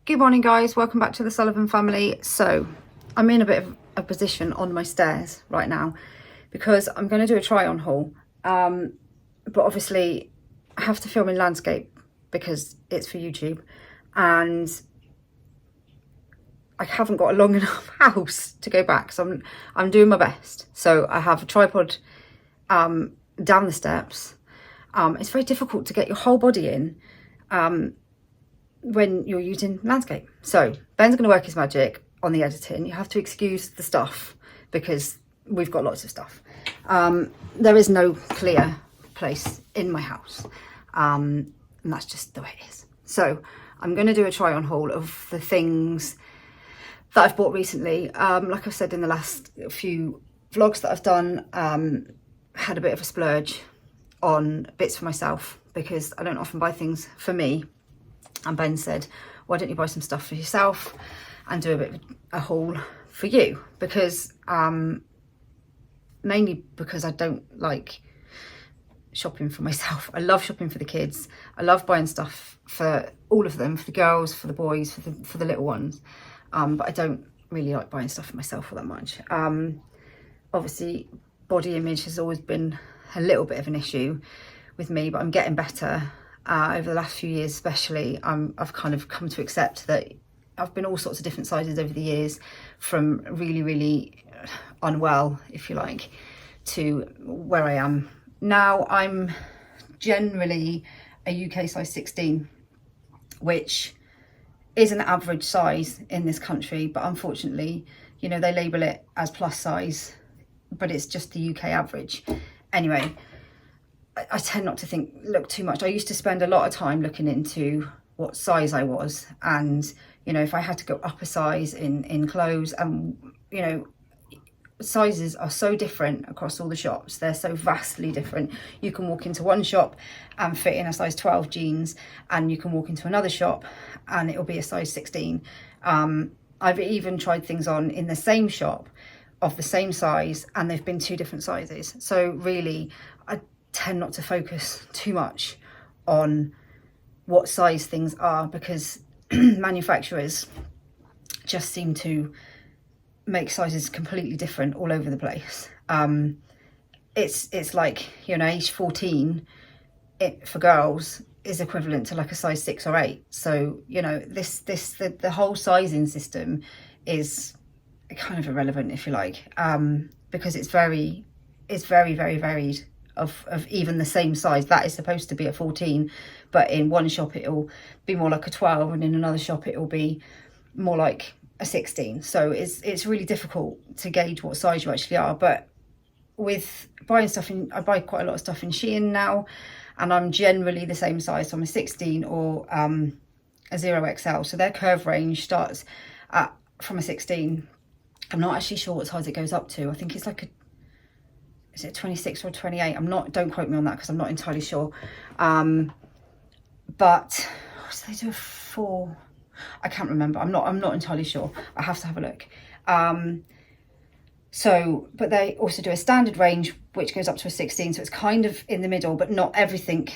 Good morning guys, welcome back to the Sullivan family. So I'm in a bit of a position on my stairs right now because I'm going to do a try on haul, but obviously I have to film in landscape because it's for YouTube and I haven't got a long enough house to go back, so I'm doing my best. So I have a tripod down the steps. It's very difficult to get your whole body in when you're using landscape. So Ben's going to work his magic on the editing. You have to excuse the stuff because we've got lots of stuff. There is no clear place in my house, and that's just the way it is. So I'm going to do a try on haul of the things that I've bought recently. Like I've said in the last few vlogs that I've done, had a bit of a splurge on bits for myself because I don't often buy things for me. And Ben said, why don't you buy some stuff for yourself and do a bit of a haul for you? Because mainly because I don't like shopping for myself. I love shopping for the kids. I love buying stuff for all of them, for the girls, for the boys, for the little ones. But I don't really like buying stuff for myself all that much. Obviously, body image has always been a little bit of an issue with me, but I'm getting better. Over the last few years especially, I've kind of come to accept that I've been all sorts of different sizes over the years, from really, really unwell, if you like, to where I am now. I'm generally a UK size 16, which is an average size in this country, but unfortunately, you know, they label it as plus size, but it's just the UK average. Anyway, I tend not to look too much. I used to spend a lot of time looking into what size I was, and you know, if I had to go up a size in clothes, and you know, sizes are so different across all the shops. They're so vastly different. You can walk into one shop and fit in a size 12 jeans, and you can walk into another shop and it'll be a size 16. I've even tried things on in the same shop of the same size and they've been two different sizes. So really, I tend not to focus too much on what size things are because manufacturers just seem to make sizes completely different all over the place. It's like, you know, age 14 for girls is equivalent to like a size 6 or 8. So you know, the whole sizing system is kind of irrelevant, if you like, because it's very varied. Of even the same size that is supposed to be a 14, but in one shop it'll be more like a 12 and in another shop it'll be more like a 16. So it's really difficult to gauge what size you actually are. But with buying stuff I buy quite a lot of stuff in SHEIN now, and I'm generally the same size, so I'm a 16 or a 0XL. So their curve range starts from a 16. I'm not actually sure what size it goes up to. I think it's like is it 26 or 28? Don't quote me on that because I'm not entirely sure. But so they do a 4. I can't remember. I'm not entirely sure. I have to have a look. But they also do a standard range which goes up to a 16. So it's kind of in the middle, but not everything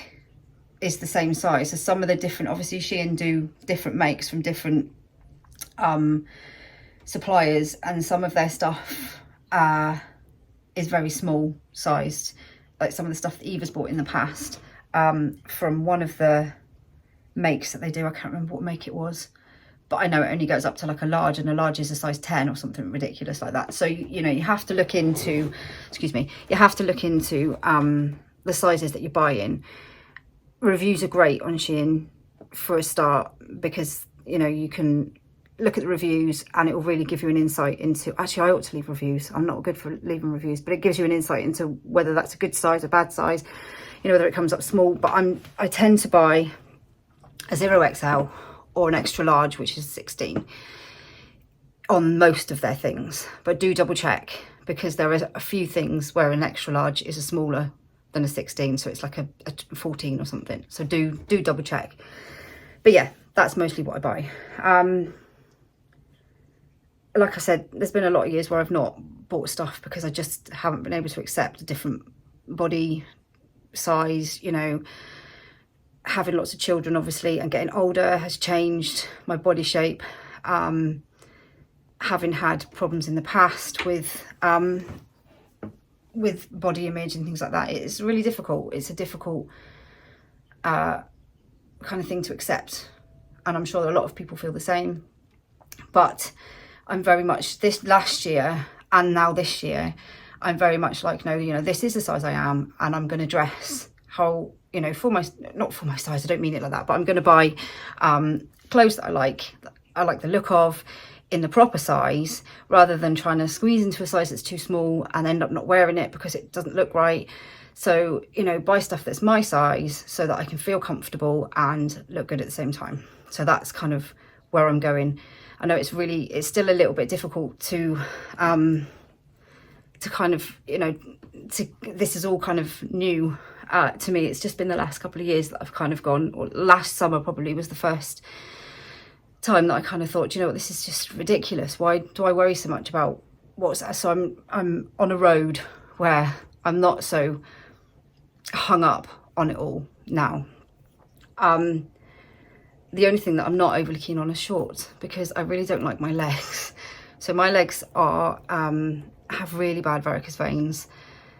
is the same size. So some of the different, obviously SHEIN do different makes from different suppliers, and some of their stuff is very small sized, like some of the stuff that Eva's bought in the past from one of the makes that they do. I can't remember what make it was, but I know it only goes up to like a large, and a large is a size 10 or something ridiculous like that. So you know, you have to look into the sizes that you're buying. Reviews are great on SHEIN for a start because you know, you can look at the reviews and it will really give you an insight into, actually I ought to leave reviews, I'm not good for leaving reviews, but it gives you an insight into whether that's a good size or bad size, you know, whether it comes up small. But I tend to buy a 0XL or an extra large, which is 16, on most of their things. But do double check, because there are a few things where an extra large is a smaller than a 16, so it's like a 14 or something. So do double check. But yeah, that's mostly what I buy. Like I said, there's been a lot of years where I've not bought stuff because I just haven't been able to accept a different body size, you know. having lots of children obviously and getting older has changed my body shape. Having had problems in the past with body image and things like that, it's really difficult. It's a difficult kind of thing to accept, and I'm sure a lot of people feel the same. But I'm very much, this last year and now this year, I'm very much like, no, you know, this is the size I am, and I'm going to dress how, you know, for my, not for my size, I don't mean it like that, but I'm going to buy clothes that I like the look of, in the proper size, rather than trying to squeeze into a size that's too small and end up not wearing it because it doesn't look right. So, you know, buy stuff that's my size so that I can feel comfortable and look good at the same time. So that's kind of where I'm going. I know it's still a little bit difficult to kind of, you know, this is all kind of new to me. It's just been the last couple of years that I've kind of gone, or last summer probably was the first time that I kind of thought, you know what, this is just ridiculous. Why do I worry so much about what's that? So I'm on a road where I'm not so hung up on it all now. The only thing that I'm not overly keen on is shorts, because I really don't like my legs. So my legs are have really bad varicose veins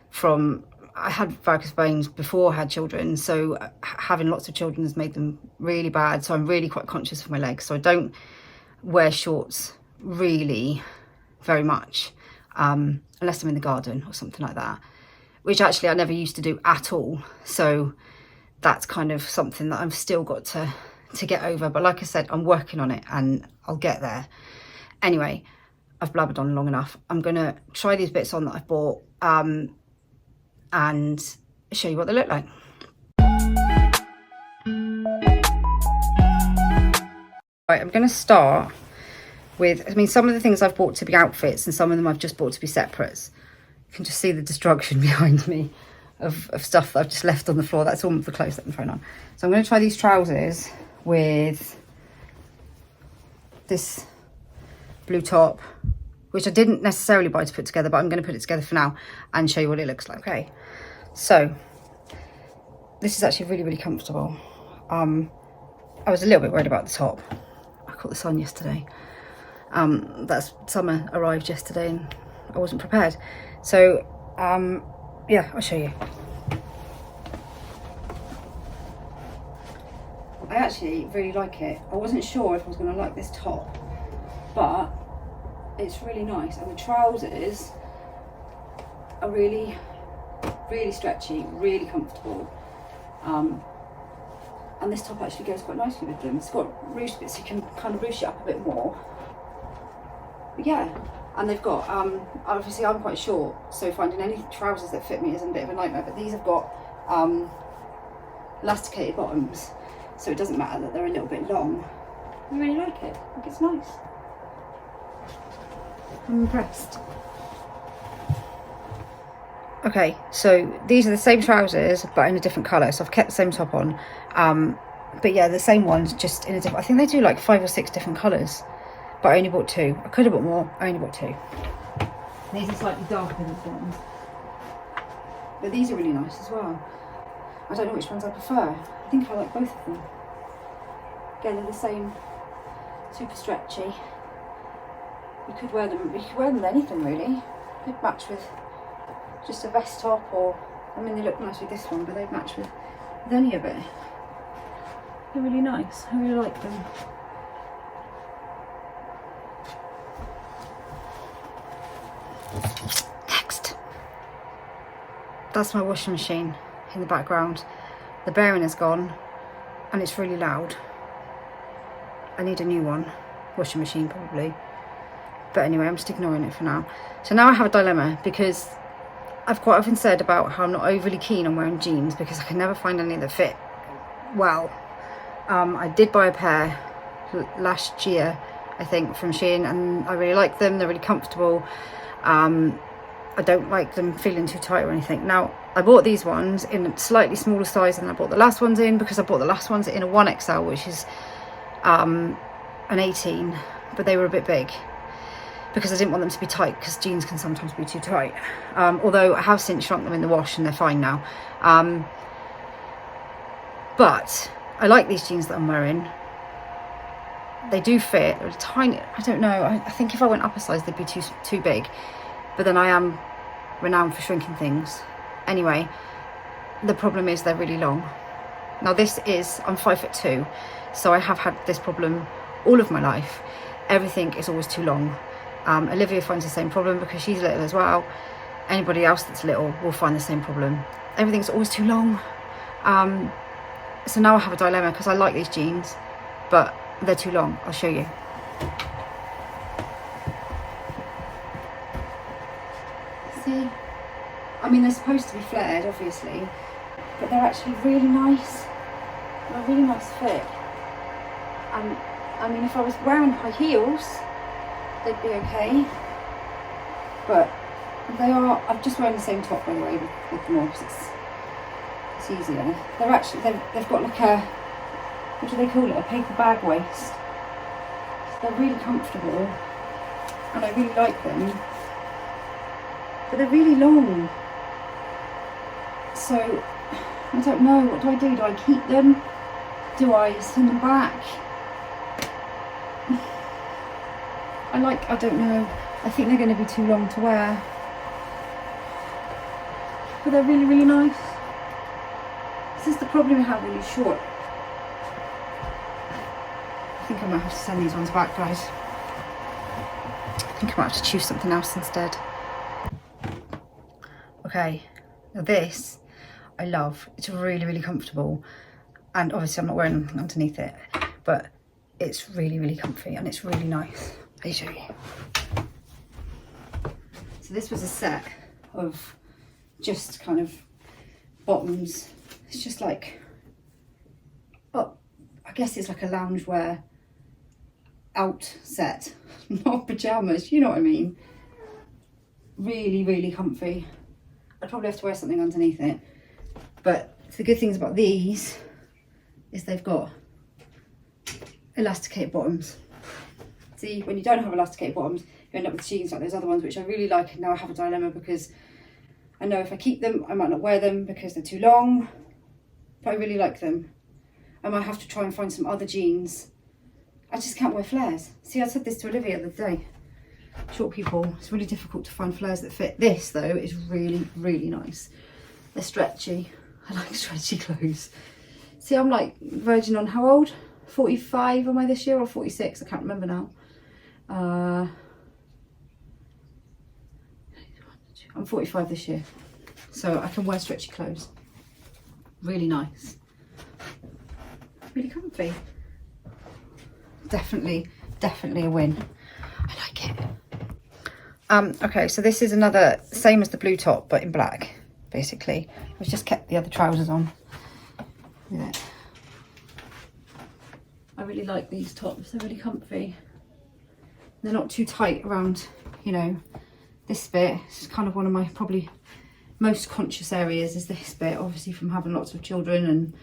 from, I had varicose veins before I had children, so having lots of children has made them really bad. So I'm really quite conscious of my legs. So I don't wear shorts really very much, unless I'm in the garden or something like that, which actually I never used to do at all. So that's kind of something that I've still got to get over. But like I said, I'm working on it and I'll get there. Anyway, I've blabbered on long enough. I'm going to try these bits on that I've bought, and show you what they look like. Right, I'm going to start with, I mean, some of the things I've bought to be outfits and some of them I've just bought to be separates. You can just see the destruction behind me of stuff that I've just left on the floor. That's all the clothes that I'm throwing on. So I'm going to try these trousers with this blue top, which I didn't necessarily buy to put together, but I'm going to put it together for now and show you what it looks like. Okay, so this is actually really, really comfortable. I was a little bit worried about the top. I caught the sun yesterday. That's summer arrived yesterday and I wasn't prepared. So yeah, I'll show you. I actually really like it. I wasn't sure if I was going to like this top, but it's really nice, and the trousers are really, really stretchy, really comfortable, and this top actually goes quite nicely with them. It's got ruched bits, so you can kind of ruche it up a bit more. But yeah, and they've got obviously I'm quite short, so finding any trousers that fit me is a bit of a nightmare, but these have got elasticated bottoms, so it doesn't matter that they're a little bit long. I really like it. I think it's nice. I'm impressed. Okay, so these are the same trousers but in a different colour, so I've kept the same top on, but yeah, the same ones, just in a different, I think they do like 5 or 6 different colours, but I only bought 2. I could have bought more, I only bought 2. These are slightly darker than these ones, but these are really nice as well. I don't know which ones I prefer. I think I like both of them. Again, they're the same, super stretchy. You could wear them with anything really. They'd match with just a vest top, or, I mean, they look nice with this one, but they'd match with any of it. They're really nice. I really like them. Next. That's my washing machine in the background. The bearing is gone and it's really loud. I need a new one. Washing machine probably. But anyway, I'm just ignoring it for now. So now I have a dilemma, because I've quite often said about how I'm not overly keen on wearing jeans because I can never find any that fit well. I did buy a pair last year, I think, from SHEIN, and I really like them. They're really comfortable. I don't like them feeling too tight or anything. Now, I bought these ones in a slightly smaller size than I bought the last ones in, because I bought the last ones in a 1XL, which is an 18, but they were a bit big, because I didn't want them to be tight, because jeans can sometimes be too tight. Although I have since shrunk them in the wash and they're fine now. But I like these jeans that I'm wearing. They do fit. They're tiny. I don't know. I think if I went up a size, they'd be too big. But then I am renowned for shrinking things. Anyway, the problem is they're really long. Now I'm 5'2", so I have had this problem all of my life. Everything is always too long. Olivia finds the same problem because she's little as well. Anybody else that's little will find the same problem. Everything's always too long. So now I have a dilemma because I like these jeans, but they're too long. I'll show you. See? I mean, they're supposed to be flared, obviously, but they're actually really nice. They're a really nice fit. I mean, if I was wearing high heels, they'd be okay. But I'm just wearing the same top, by the way, with them all, because it's easier. They've got like a, what do they call it? A paper bag waist. So they're really comfortable, and I really like them. But they're really long. So, I don't know, what do? Do I keep them? Do I send them back? I don't know. I think they're going to be too long to wear. But they're really, really nice. This is the problem we have when you're short. I think I might have to send these ones back, guys. I think I might have to choose something else instead. Okay, now this I love. It's really, really comfortable, and obviously I'm not wearing anything underneath it, but it's really, really comfy and it's really nice. Let me show you. So this was a set of just kind of bottoms. It's just like, oh, I guess it's like a loungewear out set, not pajamas, you know what I mean. Really, really comfy. I'd probably have to wear something underneath it, but the good things about these is they've got elasticated bottoms. See, when you don't have elasticated bottoms, you end up with jeans like those other ones, which I really like, and now I have a dilemma because I know if I keep them, I might not wear them because they're too long, but I really like them. I might have to try and find some other jeans. I just can't wear flares. See, I said this to Olivia the other day. Short people, it's really difficult to find flares that fit. This though is really, really nice. They're stretchy. I like stretchy clothes. See, I'm like verging on how old? 45 am I this year, or 46? I can't remember now. I'm 45 this year, so I can wear stretchy clothes. Really nice. Really comfy. Definitely a win. I like it. Okay, so this is another, same as the blue top, but in black, basically. I've just kept the other trousers on with it. I really like these tops, they're really comfy. They're not too tight around, you know, this bit. It's kind of one of my probably most conscious areas is this bit, obviously from having lots of children and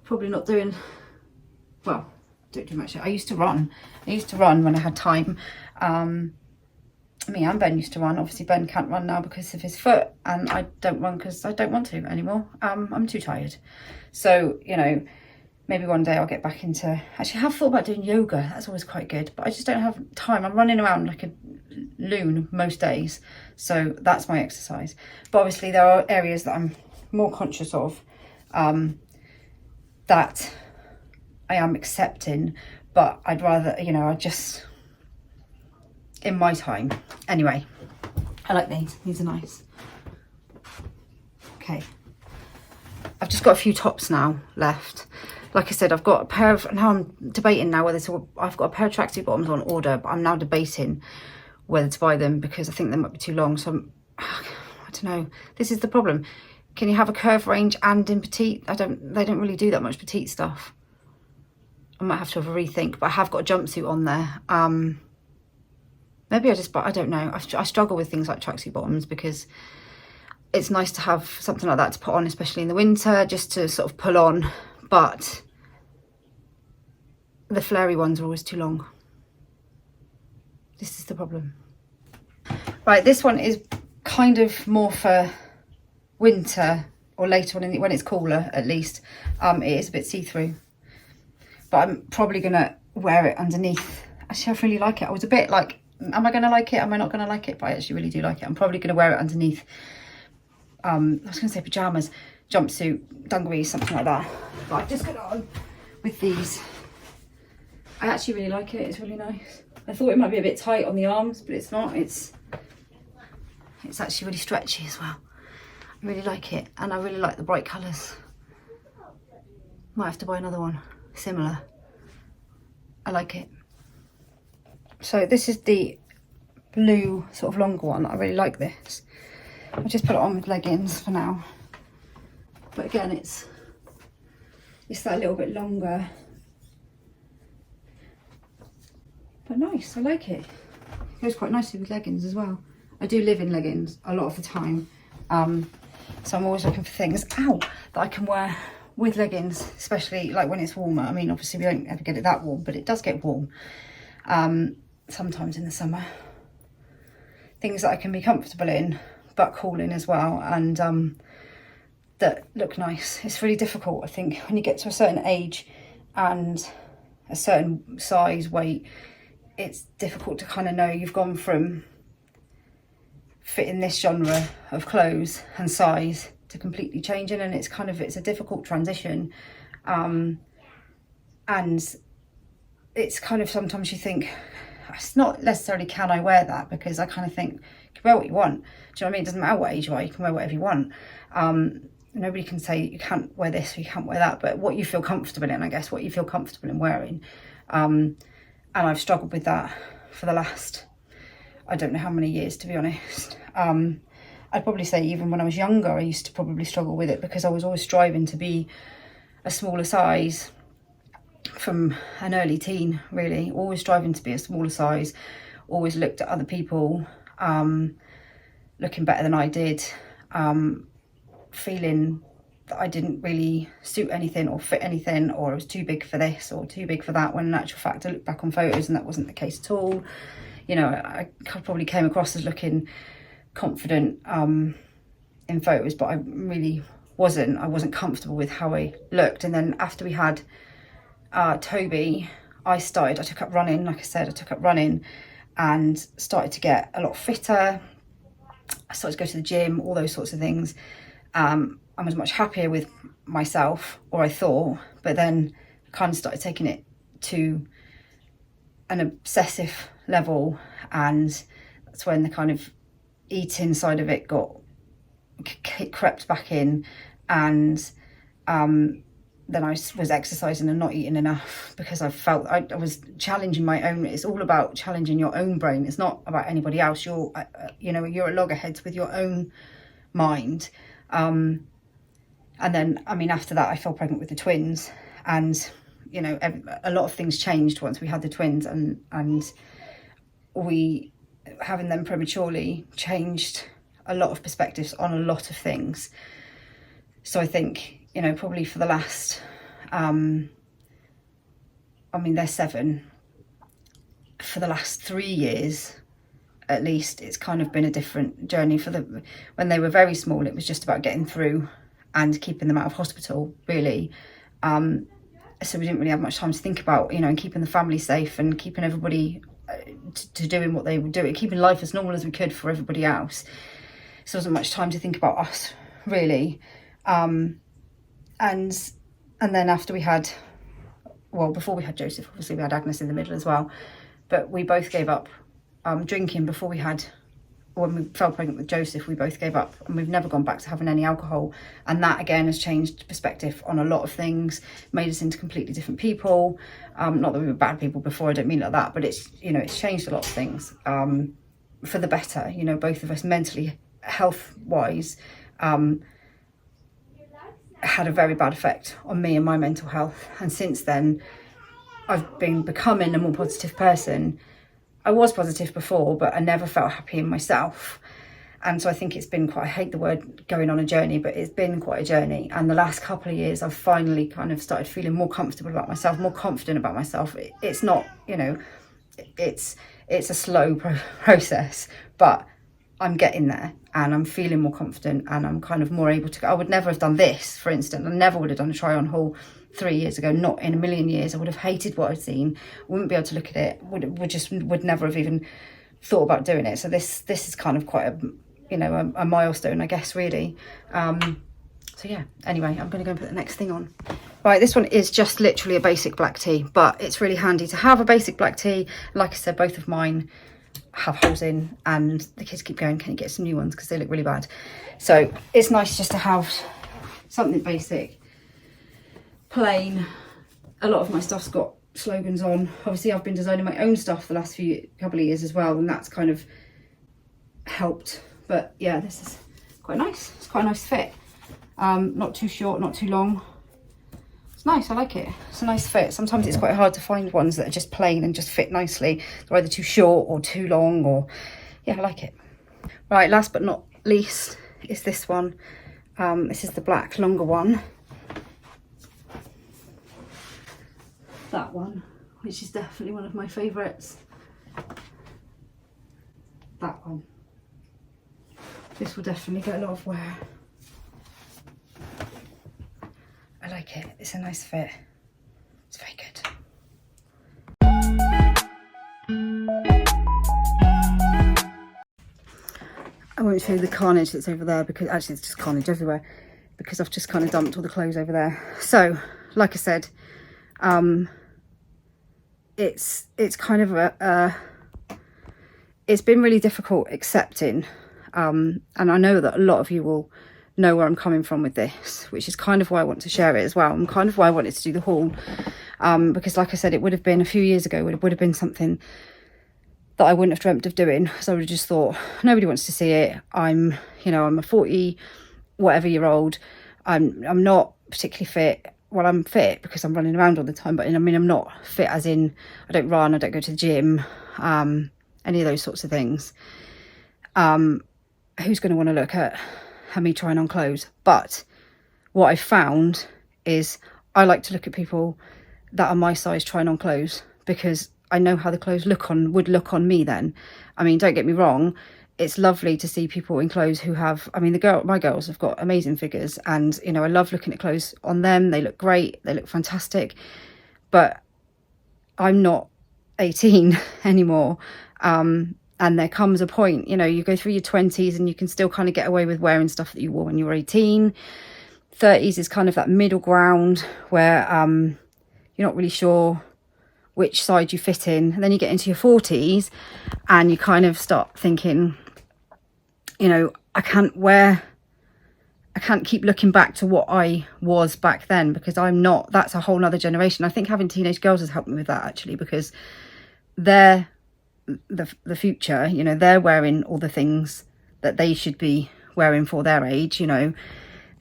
probably not doing, well, don't do much. I used to run when I had time. Me and Ben used to run. Obviously Ben can't run now because of his foot, and I don't run because I don't want to anymore. I'm too tired. So, you know, maybe one day I'll get back into, actually I have thought about doing yoga. That's always quite good, but I just don't have time. I'm running around like a loon most days, so that's my exercise. But obviously there are areas that I'm more conscious of, that I am accepting, but I'd rather, you know, I just, in my time. Anyway, I like these are nice. Okay, I've just got a few tops now left. Like I said, I've got a pair of, now I'm debating now whether I've got a pair of tracksuit bottoms on order, but I'm now debating whether to buy them because I think they might be too long. So I don't know, this is the problem. Can you have a curve range and in petite? They don't really do that much petite stuff. I might have to have a rethink, but I have got a jumpsuit on there. Maybe I don't know. I struggle with things like tracksuit bottoms because it's nice to have something like that to put on, especially in the winter, just to sort of pull on. But the flary ones are always too long. This is the problem. Right, this one is kind of more for winter or later on when it's cooler at least, it is a bit see-through. But I'm probably gonna wear it underneath. Actually, I really like it. I was a bit like, am I gonna like it? Am I not gonna like it? But I actually really do like it. I'm probably gonna wear it underneath, I was gonna say pajamas, jumpsuit, dungarees, something like that. But I've just got it on with these. I actually really like it. It's really nice. I thought it might be a bit tight on the arms, but it's not. It's actually really stretchy as well. I really like it, and I really like the bright colours. Might have to buy another one similar. I like it. So this is the blue sort of longer one. I really like this. I'll just put it on with leggings for now. But again, it's that little bit longer. But nice, I like it. It goes quite nicely with leggings as well. I do live in leggings a lot of the time. So I'm always looking for things, ow, that I can wear with leggings, especially like when it's warmer. I mean, obviously we don't ever get it that warm, but it does get warm sometimes in the summer. Things that I can be comfortable in, but cool in as well, and that look nice. It's really difficult, I think, when you get to a certain age and a certain size, weight, it's difficult to kind of know you've gone from fitting this genre of clothes and size to completely changing, and it's a difficult transition, and it's kind of, sometimes you think, it's not necessarily can I wear that, because I kind of think you can wear what you want. Do you know what I mean? It doesn't matter what age you are, you can wear whatever you want. Nobody can say you can't wear this or you can't wear that, but what you feel comfortable in, I guess, what you feel comfortable in wearing. And I've struggled with that for the last, I don't know how many years, to be honest. I'd probably say even when I was younger, I used to probably struggle with it, because I was always striving to be a smaller size from an early teen, really. Always striving to be a smaller size, always looked at other people looking better than I did, feeling that I didn't really suit anything or fit anything, or I was too big for this or too big for that, when in actual fact I look back on photos and that wasn't the case at all. You know, I probably came across as looking confident in photos, but I really wasn't. I wasn't comfortable with how I looked. And then after we had Toby, I took up running. Like I said, I took up running and started to get a lot fitter. I started to go to the gym, all those sorts of things. I was much happier with myself, or I thought, but then I kind of started taking it to an obsessive level, and that's when the kind of eating side of it crept back in, and then I was exercising and not eating enough, because I felt I was challenging my own. It's all about challenging your own brain. It's not about anybody else. You're at loggerheads with your own mind. And then, I mean, after that, I fell pregnant with the twins, and you know, a lot of things changed once we had the twins, and we, having them prematurely, changed a lot of perspectives on a lot of things. So I think, you know, probably for the last, I mean, they're 7. For the last 3 years, at least, it's kind of been a different journey. When they were very small, it was just about getting through and keeping them out of hospital, really. So we didn't really have much time to think about, you know, and keeping the family safe and keeping everybody to doing what they were doing, keeping life as normal as we could for everybody else. So there wasn't much time to think about us, really. And then after we had, well, before we had Joseph, obviously we had Agnes in the middle as well, but we both gave up drinking before when we fell pregnant with Joseph. We both gave up, and we've never gone back to having any alcohol. And that again has changed perspective on a lot of things, made us into completely different people. Not that we were bad people before, I don't mean like that, but it's, you know, it's changed a lot of things for the better. You know, both of us mentally, health wise, had a very bad effect on me and my mental health. And since then, I've been becoming a more positive person. I was positive before, but I never felt happy in myself. And so I think it's been quite, I hate the word going on a journey, but it's been quite a journey. And the last couple of years, I've finally kind of started feeling more comfortable about myself, more confident about myself. It's not, you know, it's a slow process, but I'm getting there and I'm feeling more confident and I'm kind of more able to, I would never have done this, for instance. I never would have done a try on haul 3 years ago, not in a million years. I would have hated what I'd seen, wouldn't be able to look at it, would never have even thought about doing it. So this is kind of quite a, you know, a milestone, I guess, really. So yeah, anyway, I'm going to go and put the next thing on. Right, this one is just literally a basic black tea, but it's really handy to have a basic black tea. Like I said, both of mine have holes in and the kids keep going, can you get some new ones, because they look really bad. So it's nice just to have something basic, plain. A lot of my stuff's got slogans on. Obviously I've been designing my own stuff the last couple of years as well, and that's kind of helped. But yeah, this is quite nice. It's quite a nice fit. Not too short, not too long. It's nice, I like it. It's a nice fit. Sometimes it's quite hard to find ones that are just plain and just fit nicely. They're either too short or too long, or yeah, I like it. Right, last but not least is this one. This is the black longer one. That one, which is definitely one of my favourites. That one. This will definitely get a lot of wear. I like it. It's a nice fit. It's very good. I won't show you the carnage that's over there, because actually it's just carnage everywhere, because I've just kind of dumped all the clothes over there. So, like I said, it's kind of it's been really difficult accepting, and I know that a lot of you will know where I'm coming from with this, which is kind of why I want to share it as well, and kind of why I wanted to do the haul, because like I said, it would have been a few years ago, it would have been something that I wouldn't have dreamt of doing. So I would have just thought, nobody wants to see it. I'm a 40 whatever year old. I'm not particularly fit. Well, I'm fit because I'm running around all the time, but I mean, I'm not fit as in I don't run, I don't go to the gym, any of those sorts of things. Who's going to want to look at me trying on clothes? But what I found is I like to look at people that are my size trying on clothes, because I know how the clothes would look on me then. I mean, don't get me wrong, it's lovely to see people in clothes who have, I mean, my girls have got amazing figures, and you know, I love looking at clothes on them. They look great, they look fantastic, but I'm not 18 anymore. And there comes a point, you know, you go through your 20s and you can still kind of get away with wearing stuff that you wore when you were 18. 30s is kind of that middle ground where you're not really sure which side you fit in. And then you get into your 40s and you kind of start thinking, you know, I can't keep looking back to what I was back then, because I'm not, that's a whole nother generation. I think having teenage girls has helped me with that, actually, because they're the future, you know, they're wearing all the things that they should be wearing for their age, you know,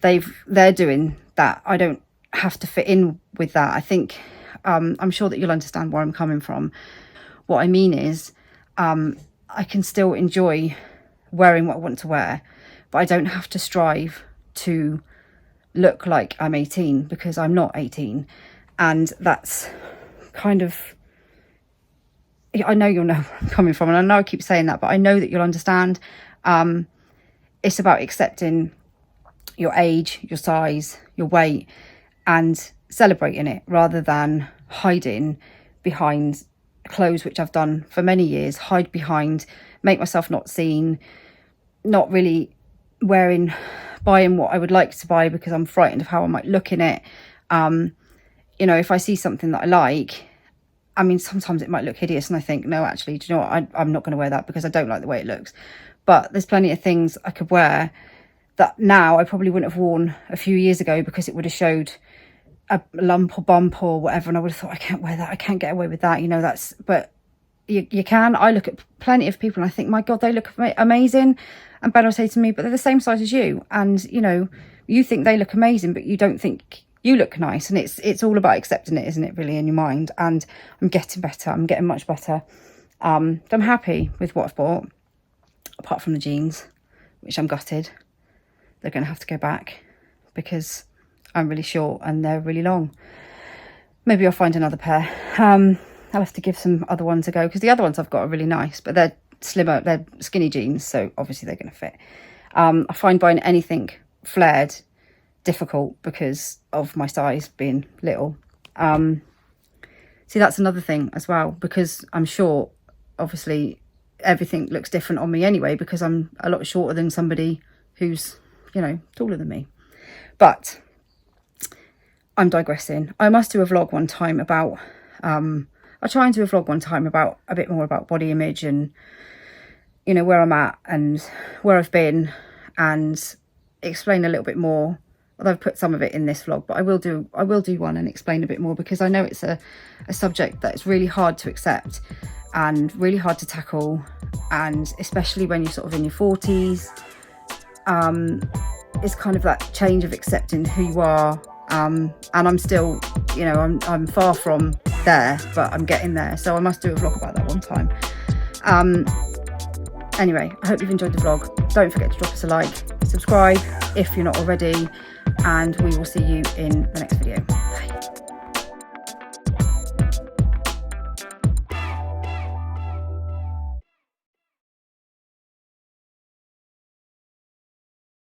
they're doing that. I don't have to fit in with that. I think I'm sure that you'll understand where I'm coming from. What I mean is I can still enjoy wearing what I want to wear, but I don't have to strive to look like I'm 18, because I'm not 18. And that's kind of, I know you'll know where I'm coming from, and I know I keep saying that, but I know that you'll understand. It's about accepting your age, your size, your weight, and celebrating it, rather than hiding behind clothes, which I've done for many years. Hide behind, make myself not seen, not really buying what I would like to buy because I'm frightened of how I might look in it. You know, if I see something that I like, I mean, sometimes it might look hideous and I think, no, actually, do you know what? I'm not going to wear that because I don't like the way it looks. But there's plenty of things I could wear that now I probably wouldn't have worn a few years ago, because it would have showed a lump or bump or whatever. And I would have thought, I can't wear that. I can't get away with that. You know, but you can. I look at plenty of people and I think, my God, they look amazing. And Ben will say to me, but they're the same size as you. And, you know, you think they look amazing, but you don't think you look nice. And it's all about accepting it, isn't it, really, in your mind? And I'm getting better. I'm getting much better. I'm happy with what I've bought, apart from the jeans, which I'm gutted. They're going to have to go back because I'm really short and they're really long. Maybe I'll find another pair. I'll have to give some other ones a go, because the other ones I've got are really nice, but they're slimmer, they're skinny jeans, so obviously they're going to fit. I find buying anything flared difficult because of my size being little. See, that's another thing as well, because I'm short, obviously everything looks different on me anyway, because I'm a lot shorter than somebody who's, you know, taller than me. But I'm digressing. I must do a vlog one time about, I'll try and do a vlog one time about a bit more about body image and, you know, where I'm at and where I've been, and explain a little bit more. Although I've put some of it in this vlog, but I will do one and explain a bit more, because I know it's a subject that is really hard to accept and really hard to tackle, and especially when you're sort of in your 40s. It's kind of that change of accepting who you are, and I'm still, you know, I'm far from there, but I'm getting there, so I must do a vlog about that one time. Anyway, I hope you've enjoyed the vlog. Don't forget to drop us a like, subscribe if you're not already, and we will see you in the next video.